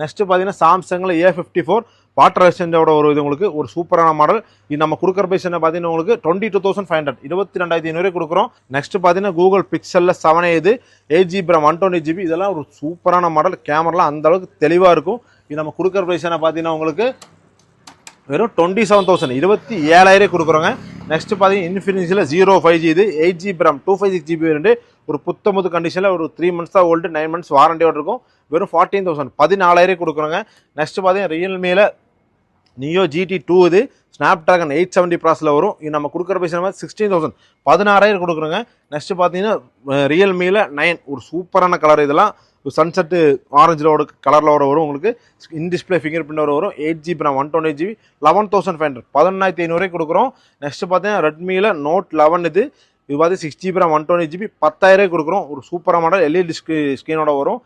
Next பார்த்தீங்கன்னா சாம்சங்கில் A54 water ரெசிஸ்டன்டோட ஒரு இது உங்களுக்கு ஒரு சூப்பரான மாடல். இது நம்ம கொடுக்குற பிரைஸ் என்ன பார்த்தீங்கன்னா உங்களுக்கு 22,500 22,500 கொடுக்குறோம். நெக்ஸ்ட் பார்த்தீங்கன்னா கூகுள் பிக்சலில் 7A இது 8GB RAM 128GB இதெல்லாம் ஒரு சூப்பரான மாடல். கேமராலாம் அந்த அளவுக்கு தெளிவாக இருக்கும். இது நம்ம கொடுக்குற பிரைஸ் என்ன பார்த்தீங்கன்னா உங்களுக்கு வெறும் 27,000 27,000 கொடுக்குறோங்க. நெக்ஸ்ட் பார்த்தீங்கன்னா இன்ஃபினிக்ஸில் 05G இது 8GB RAM 256GB ஒரு புத்தமுது கண்டிஷனில் ஒரு 3 months தான் ஓல்டு 9 months வாரண்டியோடு இருக்கும். வெறும் 14,000 14,000 கொடுக்குறோங்க. நெக்ஸ்ட் பார்த்தீங்கன்னா ரியல்மியில் நியோ GT2 இது ஸ்னாப்ட்ராகன் 870 ப்ராஸில் வரும். இது நம்ம கொடுக்குற பைசா 16,000 16,000 கொடுக்குறோங்க. நெக்ஸ்ட் பார்த்தீங்கன்னா ரியல்மியில் 9 ஒரு சூப்பரான கலர். இதெல்லாம் சன்செட்டு ஆரஞ்சில் கலரில் வரும். உங்களுக்கு இன் டிஸ்பிளே ஃபிங்கர் பிரிண்ட் வரும். 8GB RAM 128GB 11,500 11,500 கொடுக்குறோம். நெக்ஸ்ட் பார்த்தீங்கன்னா ரெட்மியில் நோட் 11 இது பார்த்தீங்கன்னா 6GB RAM 128GB 10,000 கொடுக்குறோம். ஒரு சூப்பரான மாடல் LED ஸ்க்ரீனோட வரும்.